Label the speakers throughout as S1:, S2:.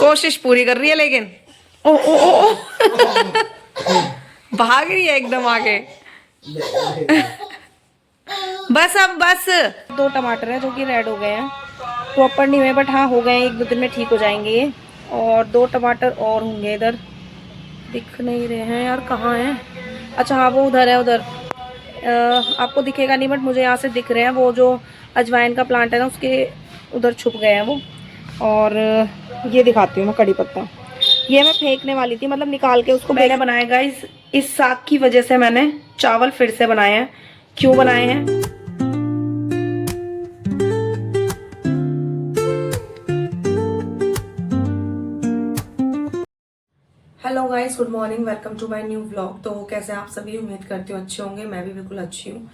S1: कोशिश पूरी कर रही है लेकिन ओ ओ ओ, ओ। भाग रही है एकदम आगे। बस अब बस 2 टमाटर हैं जो कि रेड हो गए हैं, प्रॉपर नहीं हुए बट हाँ हो गए हैं, 1-2 दिन में ठीक हो जाएंगे ये। और 2 टमाटर और होंगे इधर, दिख नहीं रहे हैं यार, कहाँ हैं? अच्छा हाँ वो उधर है, उधर आपको दिखेगा नहीं बट मुझे यहाँ से दिख रहे हैं। वो जो अजवाइन का प्लांट है ना उसके उधर छुप गए हैं वो। और ये दिखाती हूँ मैं कड़ी पत्ता, ये मैं फेंकने वाली थी, मतलब निकाल के उसको मैंने बनाया गाइस। इस साग की वजह से मैंने चावल फिर से बनाए हैं। क्यों बनाए हैं? Hello guys, good morning, welcome to my new vlog. तो कैसे आप सभी, उम्मीद करती हूँ अच्छे होंगे। मैं भी बिल्कुल अच्छी हूँ।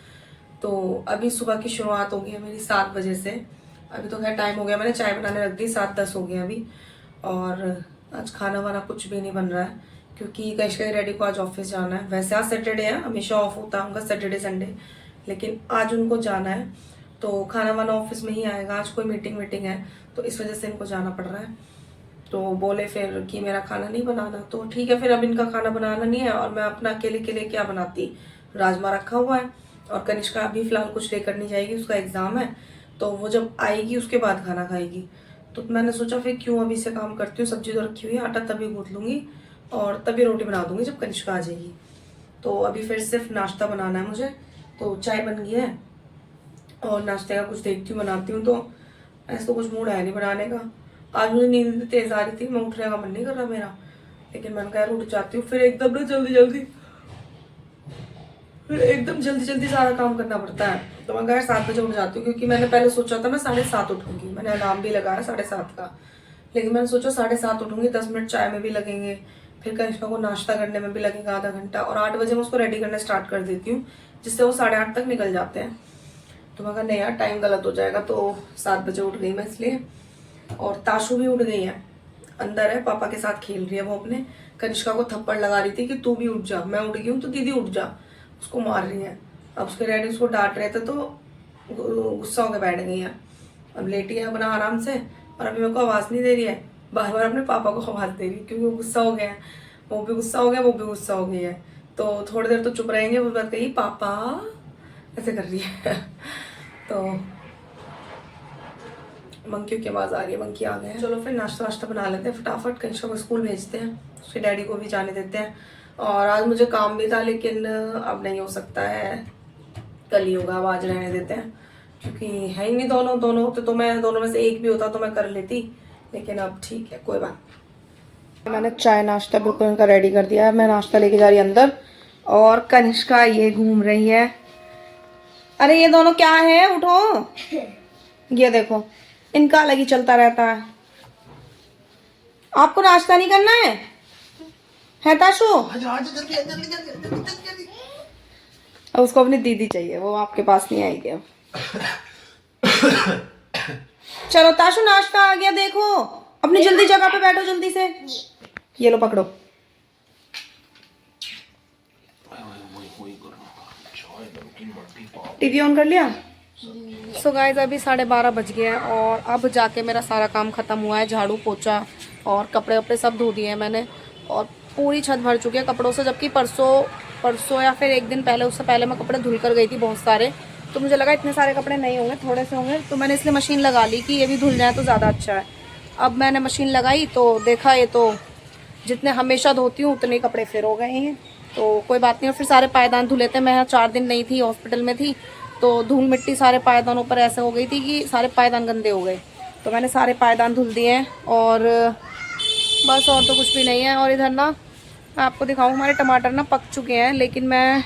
S1: तो अभी सुबह की शुरुआत हो गई है मेरी 7 बजे से। अभी तो खैर टाइम हो गया, मैंने चाय बनाने रख दी, 7:10 हो गए अभी। और आज खाना वाना कुछ भी नहीं बन रहा है क्योंकि कहीं रेडी को आज ऑफिस जाना है। वैसे आज सैटरडे है, हमेशा ऑफ होता है उनका सैटरडे संडे, लेकिन आज उनको जाना है तो खाना वाना ऑफिस में ही आएगा। आज कोई मीटिंग है तो इस वजह से इनको जाना पड़ रहा है। तो बोले फिर कि मेरा खाना नहीं बनाना, तो ठीक है फिर अब इनका खाना बनाना नहीं है और मैं अपना अकेले के लिए क्या बनाती। राजमा रखा हुआ है और कनिष्का अभी फिलहाल कुछ लेकर नहीं जाएगी, उसका एग्जाम है, तो वो जब आएगी उसके बाद खाना खाएगी। तो मैंने सोचा फिर क्यों अभी से काम करती हूँ, सब्जी तो रखी हुई है, आटा तभी गूंथ लूंगी और तभी रोटी बना दूंगी जब कनिष्का आ जाएगी। तो अभी फिर सिर्फ नाश्ता बनाना है मुझे। तो चाय बन गई है और नाश्ते का कुछ देखती हूँ बनाती हूँ। तो ऐसा तो कुछ मूड है नहीं बनाने का। आज मुझे नींद तेज आ रही थी, मैं उठने का मन नहीं कर रहा मेरा, लेकिन मैंने कहा उठ जाती हूँ। फिर एकदम ना जल्दी जल्दी सारा काम करना पड़ता है। तो मैं कहा 7 बजे उठ जाती हूँ क्योंकि मैंने पहले सोचा था मैं 7:30 उठूंगी, मैंने अलार्म भी लगाया 7:30 का, लेकिन मैंने सोचा 7:30 उठूंगी, 10 मिनट चाय में भी लगेंगे, फिर कनिष्का को नाश्ता करने में भी लगेगा आधा घंटा, और 8 बजे मैं उसको रेडी करना स्टार्ट कर देती हूँ जिससे वो 8:30 तक निकल जाते हैं। तो मैं कहा नहीं यार टाइम गलत हो जाएगा, तो 7 बजे उठ गई मैं इसलिए। और ताशु भी उठ गई है, अंदर है, पापा के साथ खेल रही है वो अपने। कनिष्का को थप्पड़ लगा रही थी कि तू भी उठ जा, मैं उठ गई हूँ तो दीदी उठ जा, उसको मार रही है। अब उसके डैडी उसको डांट रहे थे तो गुस्सा होकर बैठ गई है। अब लेटी है अपना आराम से और अभी मेरे को आवाज नहीं दे रही है, बार बार अपने पापा को आवाज दे रही है क्योंकि वो गुस्सा हो गया है, वो भी गुस्सा हो गया, वो भी गुस्सा हो गई है। तो थोड़ी देर तो चुप रहेंगे, उस बात कही पापा ऐसे कर रही है। तो मंकी की आवाज आ रही है, मंकी आ गए हैं। चलो फिर नाश्ता वाश्ता बना लेते हैं फटाफट, कनिष्का को स्कूल भेजते हैं, उसके डैडी को भी जाने देते हैं। और आज मुझे काम भी था लेकिन अब नहीं हो सकता है, कल ही होगा, अब आज रहने देते हैं क्योंकि है ही नहीं दोनों होते तो मैं दोनों में से एक भी होता तो मैं कर लेती, लेकिन अब ठीक है कोई बात। मैंने चाय नाश्ता बिल्कुल इनका रेडी कर दिया है, मैं नाश्ता लेके जा रही अंदर और कनिष्का ये घूम रही है। अरे ये दोनों क्या है, उठो, ये देखो इनका अलग ही चलता रहता है। आपको नाश्ता नहीं करना है ताशु? अब उसको अपनी दीदी चाहिए, वो आपके पास नहीं आएगी अब। चलो ताशु नाश्ता आ गया, देखो अपनी जल्दी जगह पे बैठो जल्दी से। ये लो पकड़ो। टीवी ऑन कर लिया? सो गाइस अभी 12:30 बज गए हैं और अब जाके मेरा सारा काम खत्म हुआ है, झाड़ू पोछा और कपड़े वपड़े सब धो दिए हैं मैंने और पूरी छत भर चुकी है कपड़ों से। जबकि परसों या फिर एक दिन पहले, उससे पहले मैं कपड़े धुल कर गई थी बहुत सारे, तो मुझे लगा इतने सारे कपड़े नहीं होंगे, थोड़े से होंगे, तो मैंने इसलिए मशीन लगा ली कि ये भी धुल जाए तो ज़्यादा अच्छा है। अब मैंने मशीन लगाई तो देखा ये तो जितने हमेशा धोती हूँ उतने कपड़े फिर हो गए हैं, तो कोई बात नहीं। और फिर सारे पायदान धुले थे, मैं 4 दिन नहीं थी, हॉस्पिटल में थी, तो धूल मिट्टी सारे पायदानों पर ऐसे हो गई थी कि सारे पायदान गंदे हो गए, तो मैंने सारे पायदान धुल दिए हैं और बस, और तो कुछ भी नहीं है। और इधर ना मैं आपको दिखाऊँ, हमारे टमाटर ना पक चुके हैं, लेकिन मैं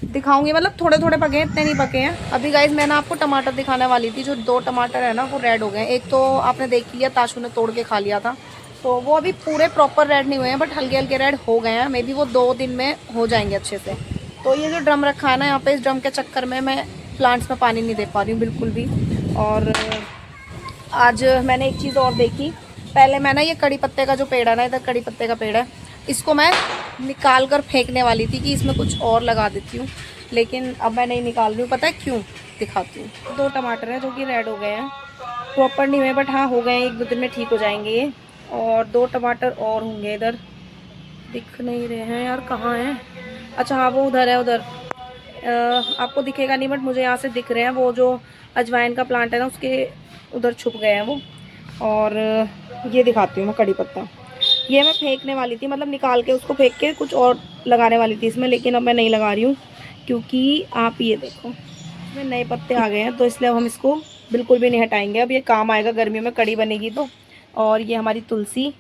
S1: दिखाऊंगी, मतलब थोड़े थोड़े पके हैं, इतने नहीं पके हैं अभी। गाइज मैं ना आपको टमाटर दिखाने वाली थी, जो 2 टमाटर है ना वो रेड हो गए हैं। एक तो आपने देख लिया, ताशु ने तोड़ के खा लिया था, तो वो अभी पूरे प्रॉपर रेड नहीं हुए हैं बट हल्के हल्के रेड हो गए हैं, मे बी वो 2 दिन में हो जाएंगे अच्छे से। तो ये जो ड्रम रखा है ना यहाँ पे, इस ड्रम के चक्कर में मैं प्लांट्स में पानी नहीं दे पा रही हूँ बिल्कुल भी। और आज मैंने एक चीज़ और देखी, पहले मैं ना ये कड़ी पत्ते का जो पेड़ है ना, इधर कड़ी पत्ते का पेड़ है, इसको मैं निकाल कर फेंकने वाली थी कि इसमें कुछ और लगा देती हूँ, लेकिन अब मैं नहीं निकाल रही हूँ, पता है क्यों, दिखाती हूँ। 2 टमाटर हैं जो कि रेड हो गए हैं, प्रॉपर नहीं हुए बट हाँ हो गए हैं, 1-2 दिन में ठीक हो जाएंगे ये। और 2 टमाटर और होंगे इधर, दिख नहीं रहे हैं यार, कहाँ हैं? अच्छा हाँ वो उधर है, उधर आपको दिखेगा नहीं बट मुझे यहाँ से दिख रहे हैं। वो जो अजवाइन का प्लांट है ना उसके उधर छुप गए हैं वो। और ये दिखाती हूँ मैं कड़ी पत्ता, ये मैं फेंकने वाली थी, मतलब निकाल के उसको फेंक के कुछ और लगाने वाली थी इसमें, लेकिन अब मैं नहीं लगा रही हूँ क्योंकि आप ये देखो इसमें नए पत्ते आ गए हैं, तो इसलिए अब हम इसको बिल्कुल भी नहीं हटाएंगे। अब ये काम आएगा गर्मियों में कड़ी बनेगी तो। और ये हमारी तुलसी,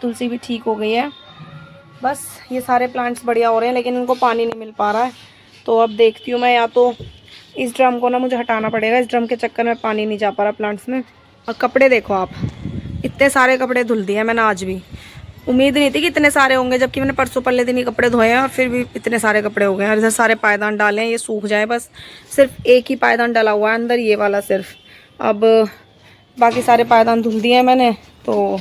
S1: तुलसी भी ठीक हो गई है। बस ये सारे प्लांट्स बढ़िया हो रहे हैं, लेकिन इनको पानी नहीं मिल पा रहा है। तो अब देखती हूँ मैं, या तो इस ड्रम को ना मुझे हटाना पड़ेगा, इस ड्रम के चक्कर में पानी नहीं जा पा रहा प्लांट्स में। और कपड़े देखो आप, इतने सारे कपड़े धुल दिए मैंने आज भी। उम्मीद नहीं थी कि इतने सारे होंगे, जबकि मैंने परसों पहले दिन ही कपड़े धोए हैं और फिर भी इतने सारे कपड़े हो गए हैं। और इधर सारे पायदान डाले हैं, ये सूख जाए बस। सिर्फ एक ही पायदान डला हुआ है अंदर, ये वाला सिर्फ। अब बाकी सारे पायदान धुल दिए हैं मैंने, तो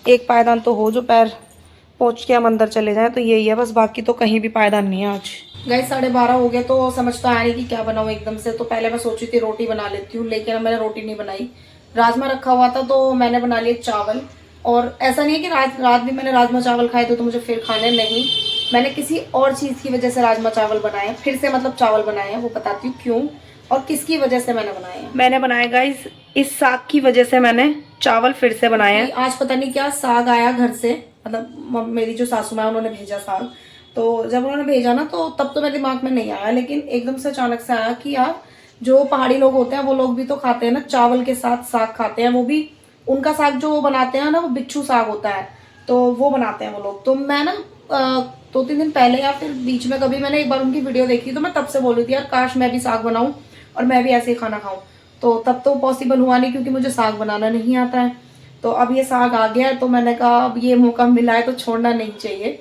S1: एक पायदान तो हो जो पैर पहुँच के हम अंदर चले जाएं, तो यही है बस, बाकी तो कहीं भी पायदान नहीं है आज। गाइस 12:30 हो गए, तो समझ तो आया नहीं कि क्या बनाऊँ एकदम से। तो पहले मैं सोची थी रोटी बना लेती हूँ, लेकिन अब मैंने रोटी नहीं बनाई। राजमा रखा हुआ था तो मैंने बना लिए चावल। और ऐसा नहीं है कि रात भी मैंने राजमा चावल खाए तो मुझे फिर खाने नहीं, मैंने किसी और चीज़ की वजह से राजमा चावल बनाए हैं, फिर से मतलब चावल बनाए हैं। वो बताती हूँ क्यों और किसकी वजह से मैंने बनाए हैं। मैंने बनाए गाइस इस साग की वजह से मैंने चावल फिर से बनाए हैं। आज पता नहीं क्या साग आया घर से, मतलब मेरी जो सासू माँ उन्होंने भेजा साग। तो जब उन्होंने भेजा ना तो तब तो मेरे दिमाग में नहीं आया, लेकिन एकदम से अचानक से आया कि यार जो पहाड़ी लोग होते हैं वो लोग भी तो खाते हैं ना, चावल के साथ साग खाते हैं। वो भी उनका साग जो वो बनाते हैं ना, वो बिच्छू साग होता है, तो वो बनाते हैं वो लोग। तो मैं ना 2-3 दिन पहले या फिर बीच में कभी मैंने एक बार उनकी वीडियो देखी, तो मैं तब से बोल रही थी यार काश मैं भी साग बनाऊं और मैं भी ऐसे ही खाना खाऊं। तो तब तो पॉसिबल हुआ नहीं क्योंकि मुझे साग बनाना नहीं आता है। तो अब ये साग आ गया है, तो मैंने कहा अब ये मौका मिला है तो छोड़ना नहीं चाहिए।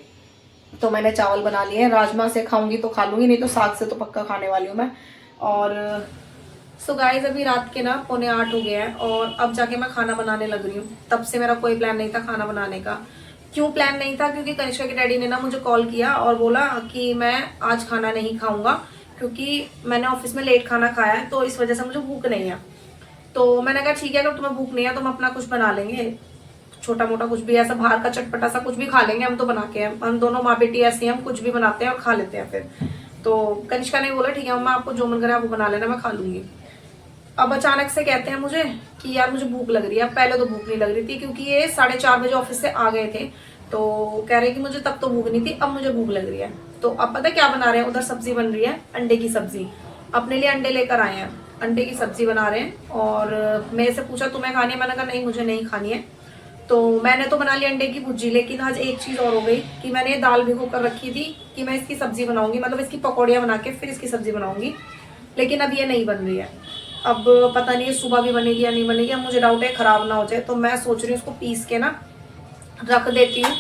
S1: तो मैंने चावल बना लिए हैं, राजमा से खाऊंगी तो खा लूंगी, नहीं तो साग से तो पक्का खाने वाली हूँ मैं। और सो गाइस अभी रात के ना 7:45 हो गए हैं और अब जाके मैं खाना बनाने लग रही हूँ। तब से मेरा कोई प्लान नहीं था खाना बनाने का। क्यों प्लान नहीं था? क्योंकि कनिष्का के डैडी ने ना मुझे कॉल किया और बोला कि मैं आज खाना नहीं खाऊंगा क्योंकि मैंने ऑफिस में लेट खाना खाया है, तो इस वजह से मुझे भूख नहीं है। तो मैंने कहा ठीक है, अगर तुम्हें भूख नहीं है तो हम अपना कुछ बना लेंगे, छोटा मोटा कुछ भी, ऐसा बाहर का चटपटा सा कुछ भी खा लेंगे हम तो बना के। हम दोनों माँ बेटी ऐसी हैं, हम कुछ भी बनाते हैं और खा लेते हैं फिर। तो कनिष्का ने बोला ठीक है मम्मा आपको जो मन करे आप वो बना लेना, मैं खा लूंगी। अब अचानक से कहते हैं मुझे कि यार मुझे भूख लग रही है। पहले तो भूख नहीं लग रही थी क्योंकि ये 4:30 बजे ऑफिस से आ गए थे, तो कह रहे कि मुझे तब तो भूख नहीं थी, अब मुझे भूख लग रही है। तो अब पता है क्या बना रहे हैं, उधर सब्जी बन रही है अंडे की सब्जी। अपने लिए अंडे लेकर आए हैं, अंडे की सब्जी बना रहे हैं। और मेरे से पूछा तुम्हें खानी है, मैंने कहा नहीं मुझे नहीं खानी है। तो मैंने तो बना ली अंडे की भुर्जी, लेकिन आज एक चीज और हो गई कि मैंने दाल भिगो कर रखी थी कि मैं इसकी सब्जी बनाऊंगी, मतलब इसकी पकौड़ियाँ बना के फिर इसकी सब्जी बनाऊंगी, लेकिन अब ये नहीं बन रही है। अब पता नहीं सुबह भी बनेगी या नहीं बनेगी, अब मुझे डाउट है खराब ना हो जाए। तो मैं सोच रही हूँ उसको पीस के ना रख देती हूँ।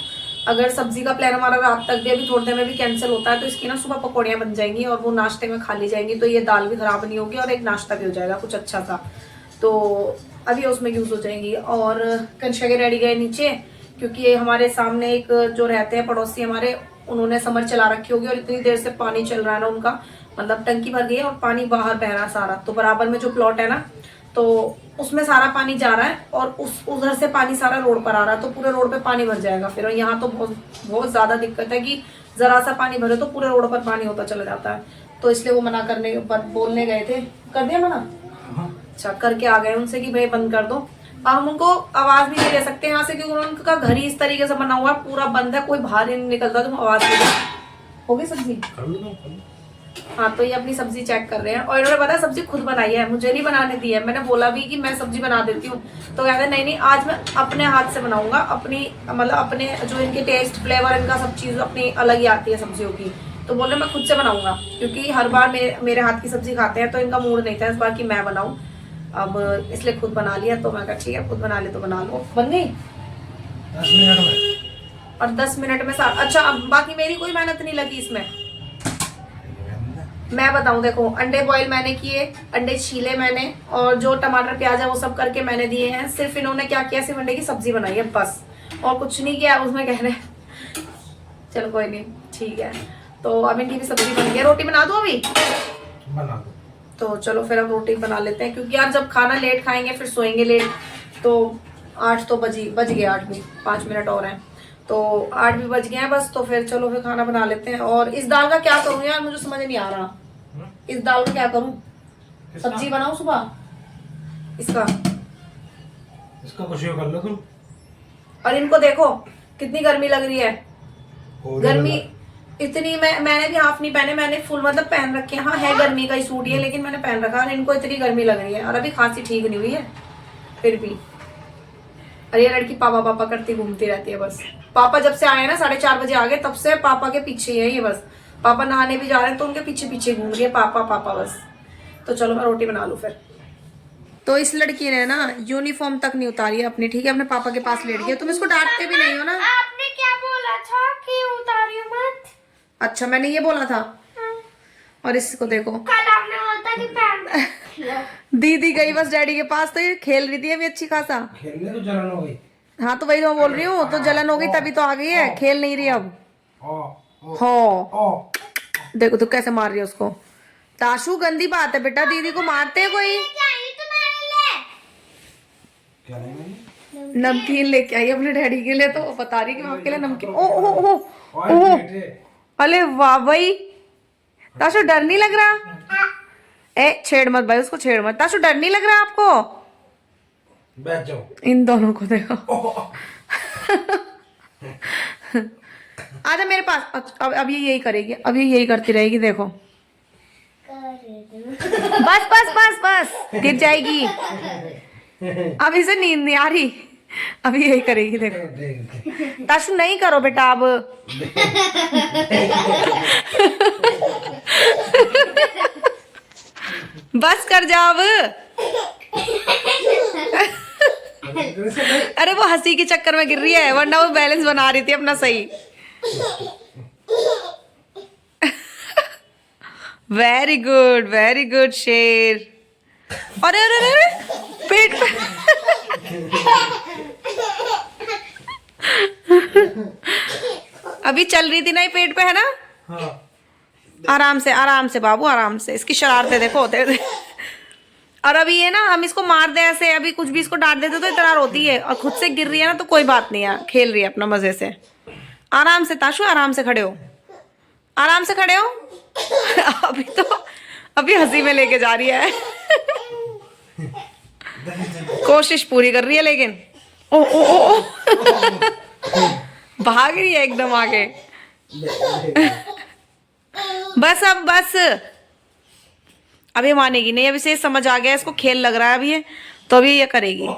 S1: अगर सब्जी का प्लान हमारा रात तक भी अभी थोड़ी देर में भी कैंसिल होता है तो इसकी ना सुबह पकौड़ियाँ बन जाएंगी और वो नाश्ते में खा ली जाएंगी, तो ये दाल भी खराब नहीं होगी और एक नाश्ता भी हो जाएगा कुछ अच्छा सा, तो अभी उसमें यूज हो जाएंगी। और कनिष्का के डैडी गए नीचे क्योंकि हमारे सामने एक जो रहते हैं पड़ोसी हमारे, उन्होंने समर चला रखी होगी और इतनी देर से पानी चल रहा है ना उनका, मतलब टंकी भर गई है और पानी बाहर बह रहा है सारा। तो बराबर में जो प्लॉट है ना तो उसमें सारा पानी जा रहा है और उधर से पानी सारा रोड पर आ रहा है, तो पूरे रोड पे पानी भर जाएगा फिर। और यहाँ तो बहुत ज्यादा दिक्कत है कि जरा सा पानी भरे तो पूरे रोड पर पानी होता चला जाता है। तो इसलिए वो मना करने बोलने गए थे, कर दिया मना, अच्छा करके आ गए उनसे कि भाई बंद कर दो। अब हम उनको आवाज भी नहीं दे सकते यहाँ से क्योंकि उनका घर ही इस तरीके से बना हुआ है, पूरा बंद है, कोई बाहर ही नहीं निकलता, तुम आवाज नहीं दे। हो गई सब्जी? हाँ तो ये अपनी सब्जी चेक कर रहे हैं और इन्होंने पता सब्जी खुद बनाई है, मुझे नहीं बनाने दी है। मैंने बोला भी कि मैं सब्जी बना देती हूँ, तो कहते हैं नहीं नहीं आज मैं अपने हाथ से बनाऊंगा, अपनी मतलब अपने जो इनके टेस्ट फ्लेवर इनका सब चीज अपनी अलग ही आती है सब्जियों की। तो बोल रहे मैं खुद से बनाऊंगा क्योंकि हर बार मेरे हाथ की सब्जी खाते हैं, तो इनका मूड नहीं था इस बार कि मैं बनाऊं, अब इसलिए खुद बना लिया। तो मैं कहा ठीक है खुद बना ले तो बना लो। बन गई 10 मिनट में, और 10 मिनट में सारा। अच्छा अब बाकी मेरी कोई मेहनत नहीं लगी इसमें, मैं बताऊं देखो अंडे बॉईल मैंने किए, अंडे छीले मैंने और जो टमाटर प्याज है वो सब करके मैंने दिए हैं। सिर्फ इन्होंने क्या किया, सिर्फ अंडे की सब्जी बनाई है बस, और कुछ नहीं किया। उसमें कह रहे चलो कोई नहीं ठीक है। तो अब इनकी भी सब्जी बन गई। रोटी बना दो अभी, बना दो। तो चलो फिर अब रोटी बना लेते हैं क्योंकि यार जब खाना लेट खाएंगे फिर सोएंगे लेट, तो 8 तो बज गए, 8 भी 5 मिनट और हैं, तो 8 भी बज गए हैं बस। तो फिर चलो फिर खाना बना लेते हैं। और इस दाल का क्या करूँ यार, मुझे समझ नहीं आ रहा, इस दाल का क्या करूँ, सब्जी बनाऊं सुबह इसका
S2: कुछ कर लो तुम।
S1: और इनको देखो कितनी गर्मी लग रही है, गर्मी इतनी, मैंने भी हाफ नहीं पहने, मैंने फुल मतलब पहन रखे हैं। हाँ है गर्मी का ही सूट ये, लेकिन मैंने पहन रखा है। और इनको इतनी गर्मी लग रही है, और अभी खांसी ठीक नहीं हुई है फिर भी। और ये लड़की पापा पापा करती घूमती रहती है बस। पापा जब से आए ना 4:30 बजे आ गए, तब से पापा के पीछे ही है ये बस। पापा नहाने भी जा रहे हैं तो उनके पीछे पीछे घूम रही है, पापा पापा बस। तो चलो मैं रोटी बना लूं फिर। तो इस लड़की ने ना यूनिफॉर्म तक नहीं उतारी है अपनी, ठीक है, अपने पापा के पास लेट गई। तुम इसको डांटते भी नहीं हो ना।
S3: आपने क्या बोला था कि उतारियो मत?
S1: अच्छा मैंने ये बोला था। और इसको देखो,
S3: कल आपने बोला था कि पहन
S1: दीदी गई बस डैडी के पास, तो ये खेल रही थी अभी अच्छी खासा।
S2: खेलने तो जलन हो गई।
S1: हाँ तो वही तो मैं बोल रही हूँ, तो जलन हो गई तभी तो आ गई है, खेल नहीं रही अब। हो देखो तो कैसे मार रही है उसको। ताशु गंदी बात है बेटा, दीदी को मारते हैं कोई।
S2: क्या
S1: नमकीन लेके आई अपने डैडी के लिए, तो बता रही कि मैं आपके लिए नमकीन। ओ ओ ओ ओ, अरे वाह भाई, ताशु डर नहीं लग रहा? ए छेड़ मत भाई उसको, छेड़ मत। ताशु डर नहीं लग रहा आपको?
S2: बैठ जाओ।
S1: इन दोनों को देखो। आजा मेरे पास। अब ये यही करेगी, अब ये यही करती रहेगी, देखो। बस बस बस बस, गिर जाएगी। अब इसे नींद नहीं आ रही, अभी यही करेगी, देखो। ताशु नहीं करो बेटा अब। बस कर जाओ अब। अरे वो हंसी के चक्कर में गिर रही है, वरना वो बैलेंस बना रही थी अपना सही। वेरी गुड शेर। अरे अरे अरे पेट पे। अभी चल रही थी ना ये पेट पे, है ना?
S2: हाँ।
S1: आराम से बाबू, आराम से। इसकी शरारतें देखो होते होते। और अभी ये ना हम इसको मार दे ऐसे, अभी कुछ भी इसको डांट देते तो इतना रोती है, और खुद से गिर रही है ना तो कोई बात नहीं है, खेल रही है अपना मजे से। आराम से ताशु, आराम से खड़े हो, आराम से खड़े हो। अभी हंसी में लेके जा रही है। कोशिश पूरी कर रही है लेकिन। ओ ओ ओ, भाग रही है एकदम आगे। बस अब बस, अभी मानेगी नहीं, अभी से समझ आ गया इसको, खेल लग रहा है अभी ये, तो अभी ये करेगी।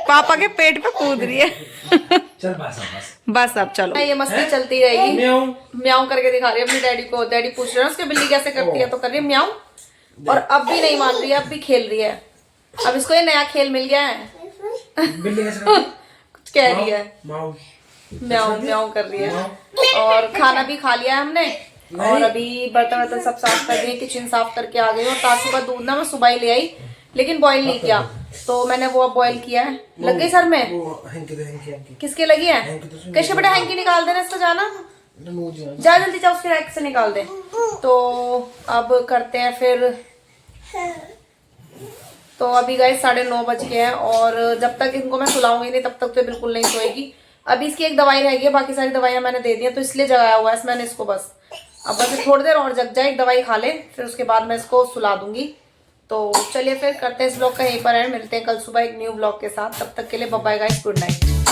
S1: पापा के पेट पे कूद रही है।
S2: चल बस
S1: बस अब चलो, ये मस्ती चलती रहेगी। म्याऊं करके दिखा रही है अपनी डैडी को। डैडी पूछ रहे हैं उसके बिल्ली कैसे करती है, तो कर रही है म्याऊं। और अब भी नहीं मान रही है, अब भी खेल रही है। अब इसको ये नया खेल मिल गया है।
S2: बिल्ली कैसे करती है?
S1: कुछ कह रही है,
S2: माऊ
S1: म्याऊं म्याऊं कर रही है। और खाना भी खा लिया है हमने, और अभी बर्तन वर्तन सब साफ कर दिए, किचन साफ करके आ गई। और ताशु का दूध ना मैं सुबह ही ले आई, लेकिन बॉईल नहीं किया, तो मैंने वो अब बॉईल किया है। लग गई सर में?
S2: हैंकी।
S1: किसके लगी है? कैसे बेटा हैंकी निकाल देना इसका, जाना जा जल्दी, जा उसके रैक से निकाल दे। तो अब करते हैं फिर। तो अभी गए 9:30 बज गए हैं, और जब तक इनको मैं सुलाऊंगी नहीं तब तक तो बिल्कुल नहीं सोएगी। अभी इसकी एक दवाई रहेगी, बाकी सारी दवाइयां मैंने दे दी हैं, तो इसलिए जगाया हुआ है मैंने इसको बस। अब बस थोड़ी देर और जग जाए, एक दवाई खा ले, फिर उसके बाद मैं इसको सुला दूंगी। तो चलिए फिर करते हैं इस ब्लॉग का यहीं पर एंड। मिलते हैं कल सुबह एक न्यू ब्लॉग के साथ, तब तक के लिए bye bye guys, good night.